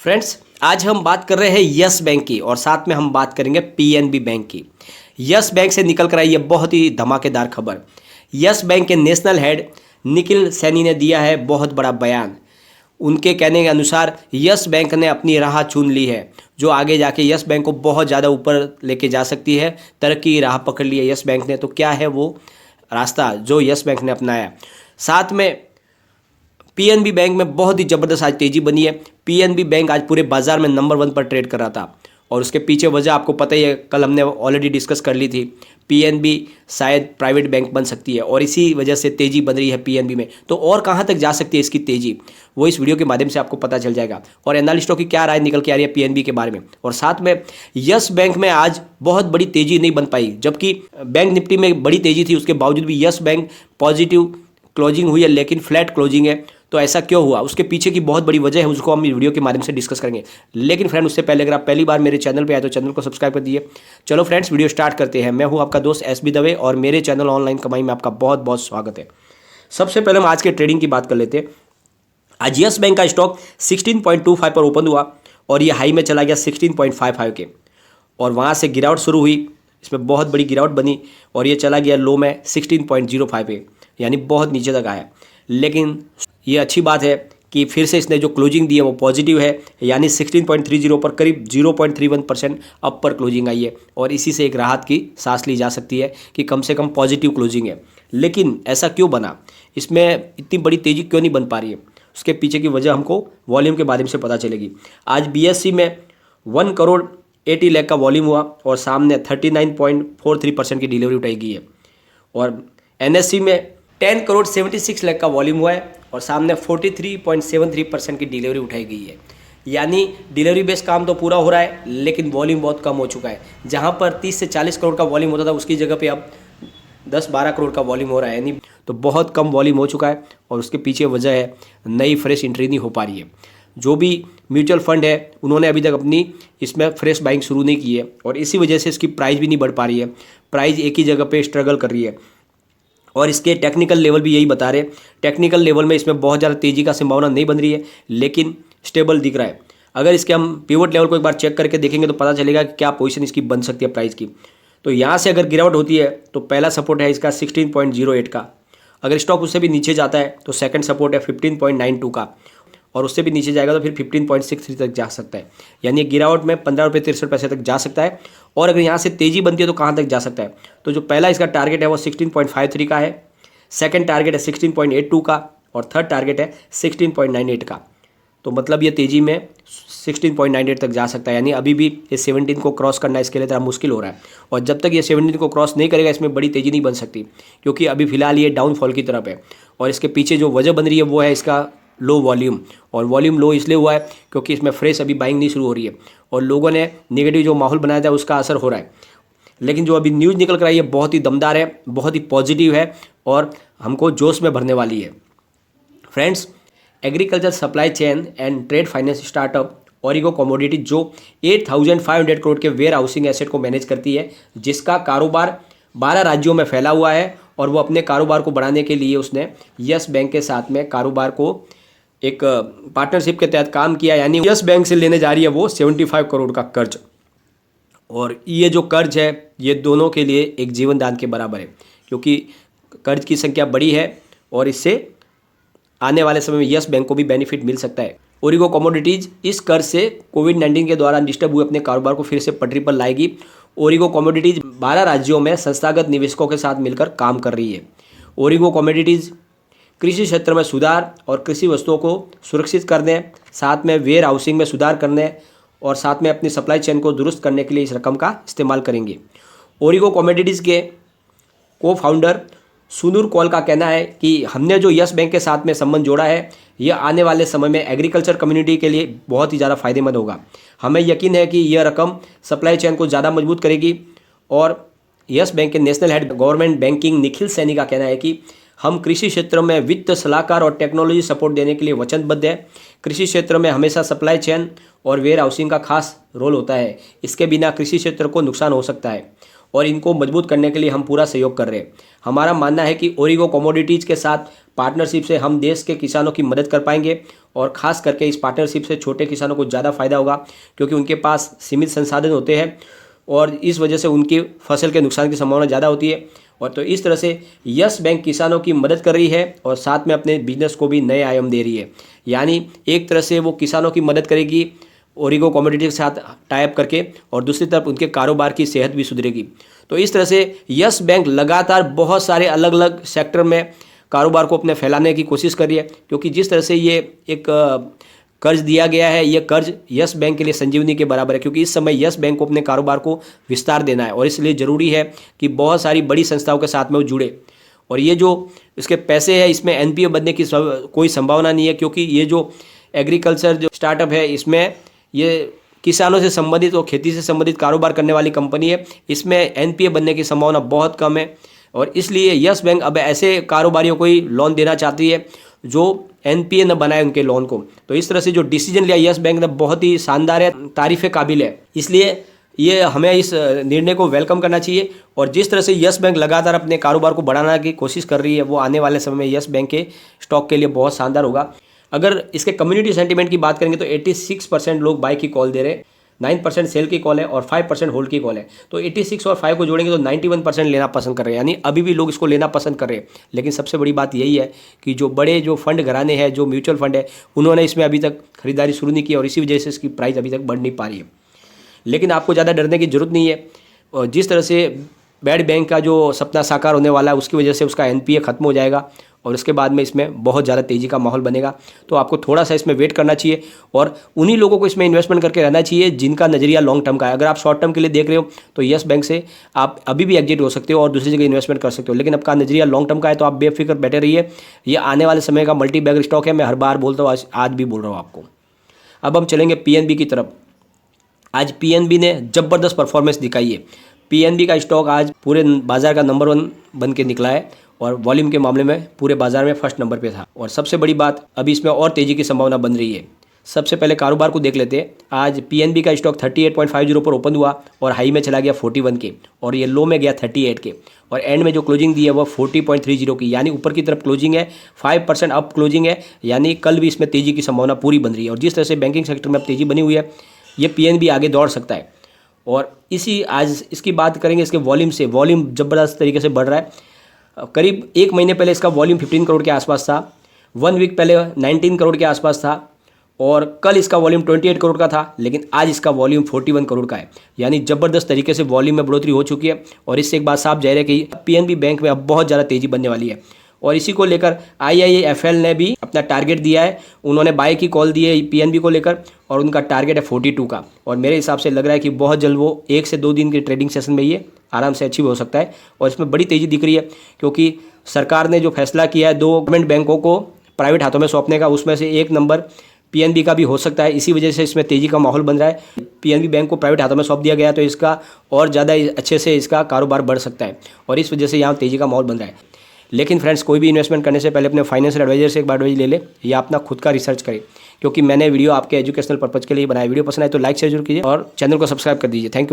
Friends, आज हम बात कर रहे हैं यस बैंक की और साथ में हम बात करेंगे पीएनबी बैंक की। यस बैंक से निकल कर आई है बहुत ही धमाकेदार खबर। यस बैंक के नेशनल हेड निखिल सैनी ने दिया है बहुत बड़ा बयान। उनके कहने के अनुसार यस बैंक ने अपनी राह चुन ली है जो आगे जाके यस बैंक को बहुत ज़्यादा ऊपर लेके जा सकती है। तरक्की की राह पकड़ ली है यस बैंक ने। तो क्या है वो रास्ता जो यस बैंक ने अपनाया? साथ में पीएनबी बैंक में बहुत ही ज़बरदस्त आज तेज़ी बनी है। पीएनबी बैंक आज पूरे बाजार में नंबर 1 पर ट्रेड कर रहा था और उसके पीछे वजह आपको पता ही है, कल हमने ऑलरेडी डिस्कस कर ली थी। पीएनबी शायद प्राइवेट बैंक बन सकती है और इसी वजह से तेज़ी बन रही है पीएनबी में। तो और कहाँ तक जा सकती है इसकी तेज़ी, वो इस वीडियो के माध्यम से आपको पता चल जाएगा। और एनालिस्टों की क्या राय निकल के आ रही है पीएनबी के बारे में। और साथ में यस बैंक में आज बहुत बड़ी तेज़ी नहीं बन पाई, जबकि बैंक निफ्टी में बड़ी तेज़ी थी, उसके बावजूद भी यस बैंक पॉजिटिव क्लोजिंग हुई है लेकिन फ्लैट क्लोजिंग है। तो ऐसा क्यों हुआ, उसके पीछे की बहुत बड़ी वजह है, उसको हम वीडियो के माध्यम से डिस्कस करेंगे। लेकिन फ्रेंड, उससे पहले अगर आप पहली बार मेरे चैनल पे आए तो चैनल को सब्सक्राइब कर दीजिए। चलो फ्रेंड्स, वीडियो स्टार्ट करते हैं। मैं हूं आपका दोस्त एसबी दवे और मेरे चैनल ऑनलाइन कमाई में आपका बहुत बहुत स्वागत है। सबसे पहले हम आज के ट्रेडिंग की बात कर लेते हैं। आज यस बैंक का स्टॉक 16.25 पर ओपन हुआ और ये हाई में चला गया 16.55 के, और वहाँ से गिरावट शुरू हुई। इसमें बहुत बड़ी गिरावट बनी और ये चला गया लो में 16.05 पे, यानी बहुत नीचे तक आया। लेकिन ये अच्छी बात है कि फिर से इसने जो क्लोजिंग दी है वो पॉजिटिव है, यानी 16.30 पर करीब 0.31% अप पर क्लोजिंग आई है और इसी से एक राहत की सांस ली जा सकती है कि कम से कम पॉजिटिव क्लोजिंग है। लेकिन ऐसा क्यों बना, इसमें इतनी बड़ी तेज़ी क्यों नहीं बन पा रही है, उसके पीछे की वजह हमको वॉल्यूम के माध्यम से पता चलेगी। आज बीएससी में 1 करोड़ 80 लाख का वॉल्यूम हुआ और सामने 39.43% की डिलीवरी उठाई गई है। और एनएससी में 10 करोड़ 76 लाख का वॉल्यूम हुआ है और सामने 43.73% की डिलीवरी उठाई गई है। यानी डिलीवरी बेस्ड काम तो पूरा हो रहा है लेकिन वॉल्यूम बहुत कम हो चुका है। जहां पर 30 से 40 करोड़ का वॉल्यूम होता था उसकी जगह पे अब 10-12 करोड़ का वॉल्यूम हो रहा है, यानी तो बहुत कम वॉल्यूम हो चुका है। और उसके पीछे वजह है नई फ्रेश एंट्री नहीं हो पा रही है। जो भी म्यूचुअल फंड है उन्होंने अभी तक अपनी इसमें फ्रेश बाइंग शुरू नहीं की है और इसी वजह से इसकी प्राइस भी नहीं बढ़ पा रही है। प्राइस एक ही जगह पे स्ट्रगल कर रही है और इसके टेक्निकल लेवल भी यही बता रहे हैं। टेक्निकल लेवल में इसमें बहुत ज़्यादा तेज़ी का संभावना नहीं बन रही है लेकिन स्टेबल दिख रहा है। अगर इसके हम पिवट लेवल को एक बार चेक करके देखेंगे तो पता चलेगा कि क्या पोजीशन इसकी बन सकती है प्राइस की। तो यहाँ से अगर गिरावट होती है तो पहला सपोर्ट है इसका 16.08 का। अगर स्टॉक उससे भी नीचे जाता है तो सेकंड सपोर्ट है 15.92 का और उससे भी नीचे जाएगा तो फिर 15.63 तक जा सकता है। यानी गिरावट में 15.63 तक जा सकता है। और अगर यहाँ से तेज़ी बनती है तो कहाँ तक जा सकता है, तो जो पहला इसका टारगेट है वो 16.53 का है, सेकंड टारगेट है 16.82 का और थर्ड टारगेट है 16.98 का। तो मतलब ये तेज़ी में 16.98 तक जा सकता है। यानी अभी भी ये 17 को क्रॉस करना इसके लिए थोड़ा मुश्किल हो रहा है और जब तक ये 17 को क्रॉस नहीं करेगा इसमें बड़ी तेज़ी नहीं बन सकती, क्योंकि अभी फिलहाल ये डाउनफॉल की तरफ है। और इसके पीछे जो वजह बन रही है वो है इसका लो वॉल्यूम। और वॉल्यूम लो इसलिए हुआ है क्योंकि इसमें फ्रेश अभी बाइंग नहीं शुरू हो रही है और लोगों ने नेगेटिव जो माहौल बनाया था उसका असर हो रहा है। लेकिन जो अभी न्यूज़ निकल कर आई है बहुत ही दमदार है, बहुत ही पॉजिटिव है और हमको जोश में भरने वाली है। Friends, agriculture supply chain and trade finance startup Origo commodity जो 8500 करोड़ के वेयर हाउसिंग एसेट को मैनेज करती है, जिसका कारोबार 12 राज्यों में फैला हुआ है और वो अपने कारोबार को बढ़ाने के लिए उसने यस बैंक के साथ में कारोबार को एक पार्टनरशिप के तहत काम किया। यानी यस बैंक से लेने जा रही है वो 75 करोड़ का कर्ज। और ये जो कर्ज है ये दोनों के लिए एक जीवन दान के बराबर है, क्योंकि कर्ज की संख्या बड़ी है और इससे आने वाले समय में यस बैंक को भी बेनिफिट मिल सकता है। ओरिगो कमोडिटीज इस कर्ज से कोविड-19 के दौरान डिस्टर्ब हुए अपने कारोबार को फिर से पटरी पर लाएगी। ओरिगो कमोडिटीज 12 राज्यों में संस्थागत निवेशकों के साथ मिलकर काम कर रही है। ओरिगो कमोडिटीज कृषि क्षेत्र में सुधार और कृषि वस्तुओं को सुरक्षित करने, साथ में वेयर हाउसिंग में सुधार करने और साथ में अपनी सप्लाई चेन को दुरुस्त करने के लिए इस रकम का इस्तेमाल करेंगे। ओरिगो कमोडिटीज़ के को फाउंडर सुनूर कौल का कहना है कि हमने जो यस बैंक के साथ में संबंध जोड़ा है यह आने वाले समय में एग्रीकल्चर कम्युनिटी के लिए बहुत ही ज़्यादा फायदेमंद होगा। हमें यकीन है कि यह रकम सप्लाई चेन को ज़्यादा मजबूत करेगी। और यस बैंक के national head government banking Nikhil Saini का कहना है कि हम कृषि क्षेत्र में वित्त सलाहकार और टेक्नोलॉजी सपोर्ट देने के लिए वचनबद्ध है। कृषि क्षेत्र में हमेशा सप्लाई चेन और वेयर हाउसिंग का खास रोल होता है, इसके बिना कृषि क्षेत्र को नुकसान हो सकता है। और इनको मजबूत करने के लिए हम पूरा सहयोग कर रहे हैं। हमारा मानना है कि ओरिगो कमोडिटीज़ के साथ पार्टनरशिप से हम देश के किसानों की मदद कर पाएंगे और ख़ास करके इस पार्टनरशिप से छोटे किसानों को ज़्यादा फायदा होगा, क्योंकि उनके पास सीमित संसाधन होते हैं और इस वजह से उनकी फसल के नुकसान की संभावना ज़्यादा होती है। और तो इस तरह से यस बैंक किसानों की मदद कर रही है और साथ में अपने बिजनेस को भी नए आयाम दे रही है। यानी एक तरह से वो किसानों की मदद करेगी ओरिगो कमोडिटी के साथ टाई अप करके, और दूसरी तरफ उनके कारोबार की सेहत भी सुधरेगी। तो इस तरह से यस बैंक लगातार बहुत सारे अलग अलग सेक्टर में कारोबार को अपने फैलाने की कोशिश कर रही है, क्योंकि जिस तरह से ये एक कर्ज दिया गया है, ये कर्ज यस बैंक के लिए संजीवनी के बराबर है, क्योंकि इस समय यस बैंक को अपने कारोबार को विस्तार देना है और इसलिए ज़रूरी है कि बहुत सारी बड़ी संस्थाओं के साथ में वो जुड़े। और ये जो इसके पैसे है, इसमें एनपीए बनने की कोई संभावना नहीं है, क्योंकि ये जो एग्रीकल्चर जो स्टार्टअप है, इसमें ये किसानों से संबंधित और खेती से संबंधित कारोबार करने वाली कंपनी है, इसमें एनपीए बनने की संभावना बहुत कम है। और इसलिए यस बैंक अब ऐसे कारोबारियों को ही लोन देना चाहती है जो एनपीए न बनाए उनके लोन को। तो इस तरह से जो डिसीजन लिया यस बैंक ने बहुत ही शानदार है, तारीफ़ काबिल है, इसलिए ये हमें इस निर्णय को वेलकम करना चाहिए। और जिस तरह से यस बैंक लगातार अपने कारोबार को बढ़ाने की कोशिश कर रही है, वो आने वाले समय में यस बैंक के स्टॉक के लिए बहुत शानदार होगा। अगर इसके कम्युनिटी सेंटीमेंट की बात करेंगे तो 86% लोग बाय की कॉल दे रहे हैं, 9% सेल की कॉल है और 5% होल्ड की कॉल है। तो 86 और 5 को जोड़ेंगे तो 91% लेना पसंद कर रहे हैं, यानी अभी भी लोग इसको लेना पसंद कर रहे हैं। लेकिन सबसे बड़ी बात यही है कि जो बड़े जो फंड घराने हैं, जो म्यूचुअल फंड है, उन्होंने इसमें अभी तक खरीदारी शुरू नहीं की और इसी वजह से इसकी प्राइस अभी तक बढ़ नहीं पा रही है। लेकिन आपको ज़्यादा डरने की जरूरत नहीं है। और जिस तरह से बैड बैंक का जो सपना साकार होने वाला है, उसकी वजह से उसका एनपीए खत्म हो जाएगा और उसके बाद में इसमें बहुत ज़्यादा तेज़ी का माहौल बनेगा। तो आपको थोड़ा सा इसमें वेट करना चाहिए और उन्हीं लोगों को इसमें इन्वेस्टमेंट करके रहना चाहिए जिनका नज़रिया लॉन्ग टर्म का है। अगर आप शॉर्ट टर्म के लिए देख रहे हो तो यस बैंक से आप अभी भी एग्जिट हो सकते हो और दूसरी जगह इन्वेस्टमेंट कर सकते हो। लेकिन आपका नज़रिया लॉन्ग टर्म का है तो आप बेफिक्र बैठे रहिए। ये आने वाले समय का मल्टी बैगर स्टॉक है, मैं हर बार बोलता हूँ, आज भी बोल रहा हूँ आपको। अब हम चलेंगे पीएनबी की तरफ। आज पीएनबी ने ज़बरदस्त परफॉर्मेंस दिखाई है। पीएनबी का स्टॉक आज पूरे बाजार का नंबर 1 बन के निकला है और वॉल्यूम के मामले में पूरे बाजार में फर्स्ट नंबर पे था। और सबसे बड़ी बात, अभी इसमें और तेज़ी की संभावना बन रही है। सबसे पहले कारोबार को देख लेते हैं। आज पीएनबी का स्टॉक 38.50 पर ओपन हुआ और हाई में चला गया 41 के, और ये लो में गया 38 के, और एंड में जो क्लोजिंग दी है वो 40.30 की, यानी ऊपर की तरफ क्लोजिंग है, 5% अप क्लोजिंग है, यानी कल भी इसमें तेज़ी की संभावना पूरी बन रही है। और जिस तरह से बैंकिंग सेक्टर में अब तेज़ी बनी हुई है, ये पीएनबी आगे दौड़ सकता है। और आज इसकी बात करेंगे इसके वॉल्यूम से। वॉल्यूम ज़बरदस्त तरीके से बढ़ रहा है। करीब 1 महीने पहले इसका वॉल्यूम 15 करोड़ के आसपास था, 1 वीक पहले 19 करोड़ के आसपास था, और कल इसका वॉल्यूम 28 करोड़ का था, लेकिन आज इसका वॉल्यूम 41 करोड़ का है। यानी ज़बरदस्त तरीके से वॉल्यूम में बढ़ोतरी हो चुकी है। और इससे एक बात साफ जाहिर है कि पीएनबी बैंक में अब बहुत ज़्यादा तेज़ी बनने वाली है। और इसी को लेकर IIFL ने भी अपना टारगेट दिया है। उन्होंने बाय की कॉल दी है पीएनबी को लेकर और उनका टारगेट है 42 का। और मेरे हिसाब से लग रहा है कि बहुत जल्द वो 1 से 2 दिन के ट्रेडिंग सेशन में ये आराम से अचीव हो सकता है। और इसमें बड़ी तेज़ी दिख रही है, क्योंकि सरकार ने जो फैसला किया है 2 गवर्नमेंट बैंकों को प्राइवेट हाथों में सौंपने का, उसमें से एक नंबर पीएनबी का भी हो सकता है। इसी वजह से इसमें तेज़ी का माहौल बन रहा है। पीएनबी बैंक को प्राइवेट हाथों में सौंप दिया गया तो इसका और ज़्यादा अच्छे से इसका कारोबार बढ़ सकता है, और इस वजह से यहाँ तेज़ी का माहौल बन रहा है। लेकिन फ्रेंड्स, कोई भी इन्वेस्टमेंट करने से पहले अपने फाइनेंशियल एडवाइजर से एक बार एडवाइस ले ले या अपना खुद का रिसर्च करें, क्योंकि मैंने वीडियो आपके एजुकेशनल पर्पज़ के लिए बनाया। वीडियो पसंद आए तो लाइक शेयर जरूर कीजिए और चैनल को सब्सक्राइब कर दीजिए। Thank you.